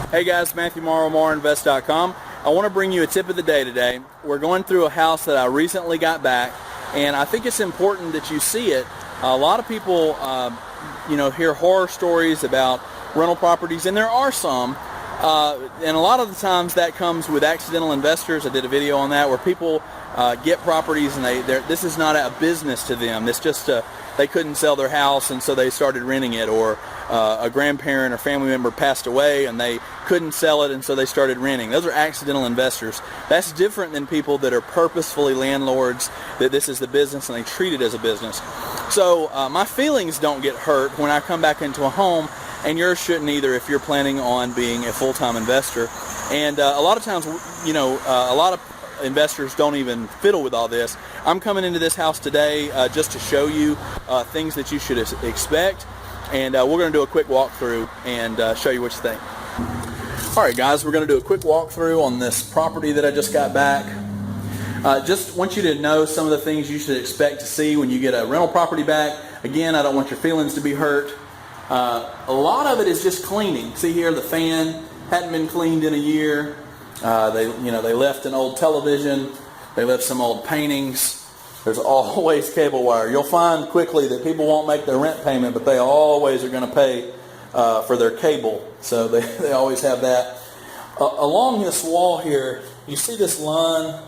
Hey guys, Matthew Morrow, MorrowInvest.com. I want to bring you a tip of the day today. We're going through a house that I recently got back, and I think it's important that you see it. A lot of people, hear horror stories about rental properties, and there are some. And a lot of the times that comes with accidental investors. I did a video on that where people get properties and this is not a business to them. It's just they couldn't sell their house and so they started renting it, or a grandparent or family member passed away and they couldn't sell it and so they started renting. Those are accidental investors. That's different than people that are purposefully landlords, that this is the business and they treat it as a business. So my feelings don't get hurt when I come back into a home, and yours shouldn't either if you're planning on being a full-time investor. And a lot of times, a lot of investors don't even fiddle with all this. I'm coming into this house today just to show you things that you should expect, and we're going to do a quick walkthrough and show you what you think. All right, guys, we're going to do a quick walkthrough on this property that I just got back. Just want you to know some of the things you should expect to see when you get a rental property back. Again, I don't want your feelings to be hurt. A lot of it is just cleaning. See here, the fan hadn't been cleaned in a year. They left an old television. They left some old paintings. There's always cable wire. You'll find quickly that people won't make their rent payment, but they always are going to pay for their cable. So they always have that. Along this wall here, you see this line.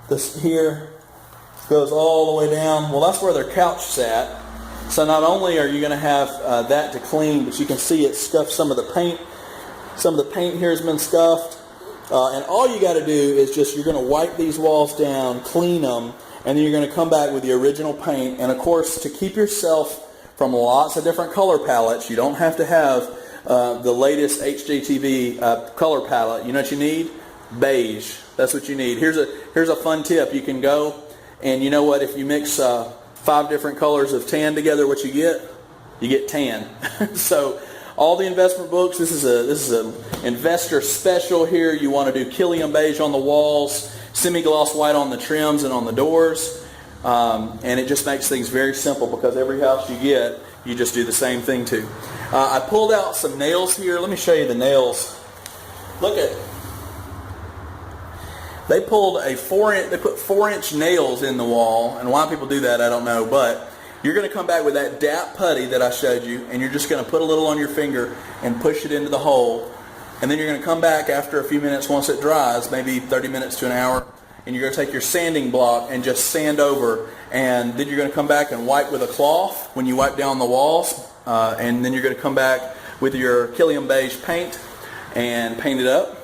This here goes all the way down. Well, that's where their couch sat. So not only are you going to have that to clean, but you can see it scuffed some of the paint. Some of the paint here has been scuffed. And all you got to do is you're going to wipe these walls down, clean them, and then you're going to come back with the original paint. And of course, to keep yourself from lots of different color palettes, you don't have to have the latest HGTV color palette. You know what you need? Beige. That's what you need. Here's a fun tip. You can go, and you know what? If you mix 5 different colors of tan together, what you get? You get tan. So all the investment books, this is an investor special here. You want to do Killian beige on the walls, semi-gloss white on the trims and on the doors. And it just makes things very simple, because every house you get, you just do the same thing to. I pulled out some nails here. Let me show you the nails. Look at, they put 4-inch nails in the wall, and why people do that I don't know, but you're going to come back with that DAP putty that I showed you, and you're just going to put a little on your finger and push it into the hole, and then you're going to come back after a few minutes once it dries, maybe 30 minutes to an hour, and you're going to take your sanding block and just sand over, and then you're going to come back and wipe with a cloth when you wipe down the walls, and then you're going to come back with your Killian beige paint and paint it up.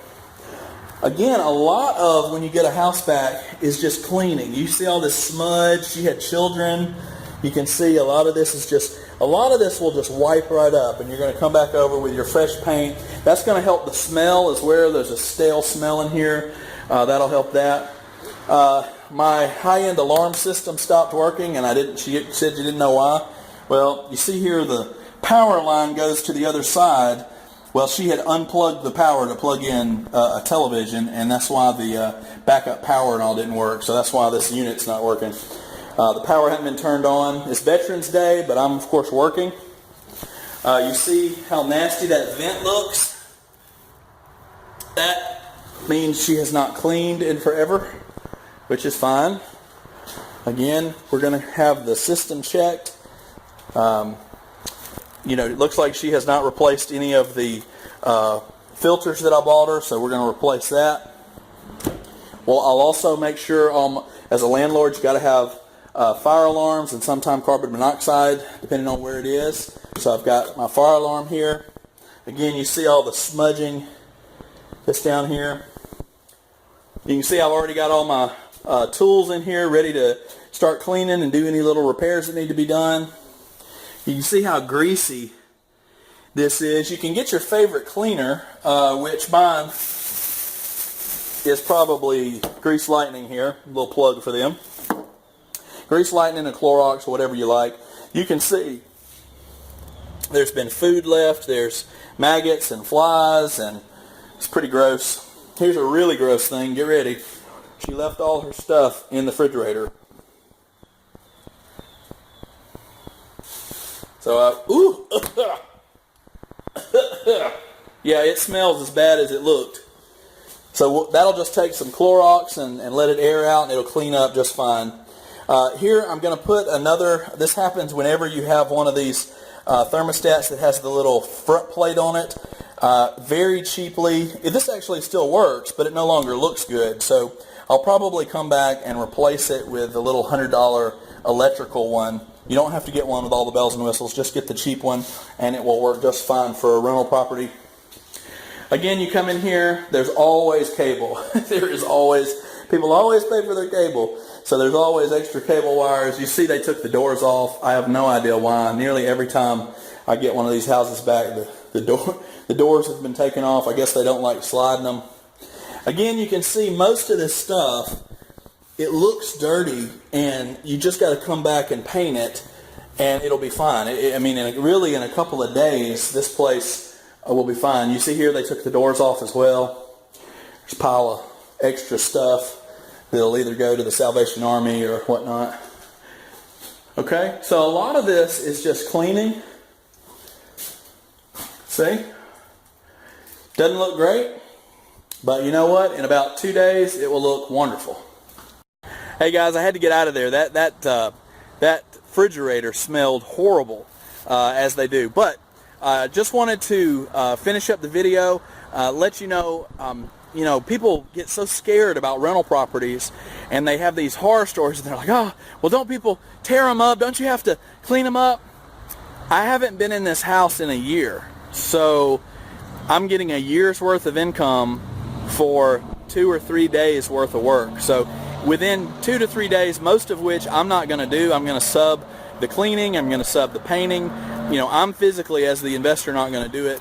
Again, a lot of when you get a house back is just cleaning. You see all this smudge. She had children. You can see a lot of this will just wipe right up, and you're going to come back over with your fresh paint. That's going to help the smell as well. There's a stale smell in here. That'll help that. My high-end alarm system stopped working, and she said you didn't know why. Well, you see here the power line goes to the other side. Well, she had unplugged the power to plug in a television, and that's why the backup power and all didn't work. So that's why this unit's not working. The power hadn't been turned on. It's Veterans Day, but I'm, of course, working. You see how nasty that vent looks? That means she has not cleaned in forever, which is fine. Again, we're going to have the system checked. It looks like she has not replaced any of the filters that I bought her, so we're going to replace that. Well, I'll also make sure, as a landlord, you got to have fire alarms and sometimes carbon monoxide, depending on where it is. So I've got my fire alarm here. Again, you see all the smudging that's down here. You can see I've already got all my tools in here ready to start cleaning and do any little repairs that need to be done. You can see how greasy this is. You can get your favorite cleaner, which mine is probably Grease Lightning here. A little plug for them. Grease Lightning and Clorox, whatever you like. You can see there's been food left. There's maggots and flies, and it's pretty gross. Here's a really gross thing. Get ready. She left all her stuff in the refrigerator. So, Yeah, it smells as bad as it looked. So that'll just take some Clorox and let it air out, and it'll clean up just fine. Here I'm going to put another, this happens whenever you have one of these thermostats that has the little front plate on it. Very cheaply, this actually still works, but it no longer looks good. So I'll probably come back and replace it with a little $100 electrical one. You don't have to get one with all the bells and whistles. Just get the cheap one, and it will work just fine for a rental property. Again, you come in here, there's always cable. There is always, people always pay for their cable. So there's always extra cable wires. You see they took the doors off. I have no idea why. Nearly every time I get one of these houses back, the doors have been taken off. I guess they don't like sliding them. Again, you can see most of this stuff, it looks dirty, and you just got to come back and paint it, and it'll be fine. Really in a couple of days, this place will be fine. You see here they took the doors off as well. There's a pile of extra stuff that'll either go to the Salvation Army or whatnot. Okay, so a lot of this is just cleaning. See? Doesn't look great, but you know what? In about 2 days, it will look wonderful. Hey guys, I had to get out of there. That refrigerator smelled horrible, as they do. But just wanted to finish up the video, let you know, people get so scared about rental properties, and they have these horror stories, and they're like, oh, well, don't people tear them up? Don't you have to clean them up? I haven't been in this house in a year, so I'm getting a year's worth of income for 2 or 3 days worth of work. So within 2 to 3 days, most of which I'm not going to do, I'm going to sub the cleaning, I'm going to sub the painting. I'm physically, as the investor, not going to do it.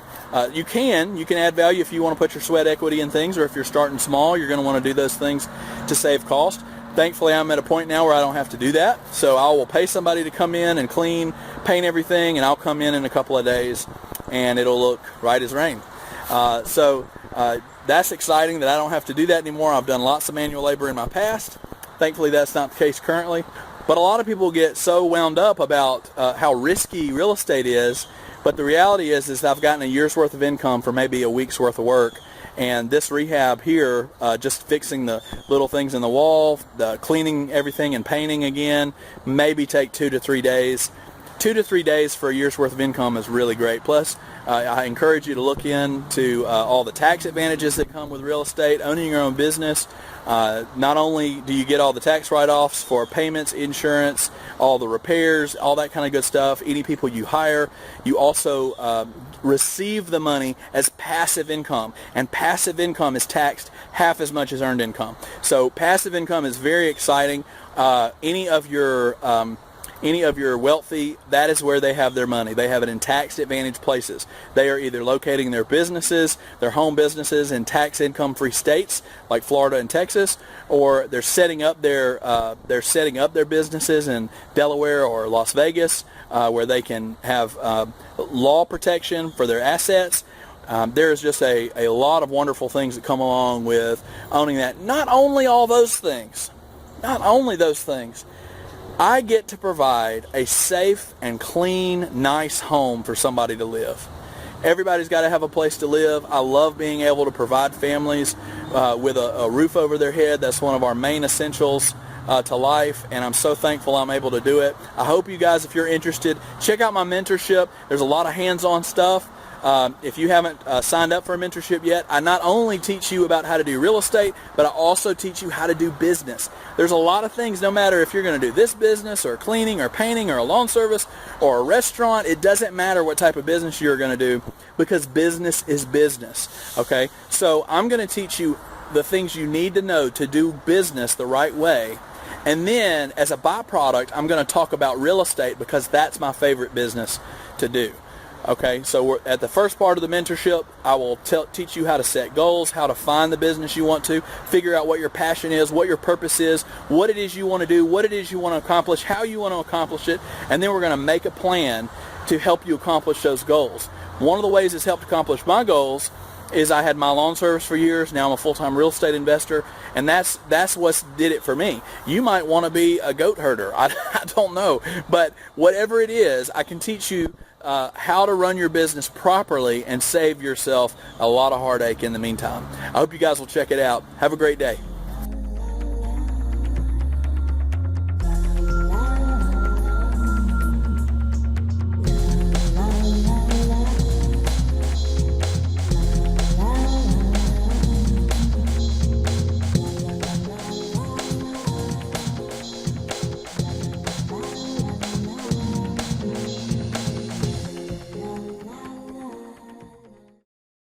You can add value if you want to put your sweat equity in things, or if you're starting small, you're going to want to do those things to save cost. Thankfully, I'm at a point now where I don't have to do that, so I will pay somebody to come in and clean, paint everything, and I'll come in a couple of days, and it'll look right as rain. That's exciting that I don't have to do that anymore. I've done lots of manual labor in my past. Thankfully, that's not the case currently. But a lot of people get so wound up about how risky real estate is, but the reality is I've gotten a year's worth of income for maybe a week's worth of work, and this rehab here, just fixing the little things in the wall, the cleaning everything and painting again, maybe take 2 to 3 days. 2 to 3 days for a year's worth of income is really great. Plus, I encourage you to look into all the tax advantages that come with real estate, owning your own business. Not only do you get all the tax write-offs for payments, insurance, all the repairs, all that kind of good stuff, any people you hire, you also receive the money as passive income, and passive income is taxed half as much as earned income. So passive income is very exciting. Any of your wealthy, that is where they have their money. They have it in tax advantage places. They are either locating their businesses, their home businesses, in tax income free states like Florida and Texas, or they're setting up their businesses in Delaware or Las Vegas, where they can have law protection for their assets. There's just a lot of wonderful things that come along with owning that. Not only those things, I get to provide a safe and clean, nice home for somebody to live. Everybody's got to have a place to live. I love being able to provide families with a roof over their head. That's one of our main essentials to life, and I'm so thankful I'm able to do it. I hope you guys, if you're interested, check out my mentorship. There's a lot of hands-on stuff. If you haven't signed up for a mentorship yet, I not only teach you about how to do real estate, but I also teach you how to do business. There's a lot of things, no matter if you're going to do this business or cleaning or painting or a lawn service or a restaurant, it doesn't matter what type of business you're going to do, because business is business, okay? So I'm going to teach you the things you need to know to do business the right way. And then as a byproduct, I'm going to talk about real estate, because that's my favorite business to do. Okay, so we're at the first part of the mentorship. I will teach you how to set goals, how to find the business you want to, figure out what your passion is, what your purpose is, what it is you want to do, what it is you want to accomplish, how you want to accomplish it, and then we're going to make a plan to help you accomplish those goals. One of the ways it's helped accomplish my goals is I had my lawn service for years. Now I'm a full-time real estate investor, and that's what did it for me. You might want to be a goat herder. I don't know, but whatever it is, I can teach you how to run your business properly and save yourself a lot of heartache in the meantime. I hope you guys will check it out. Have a great day.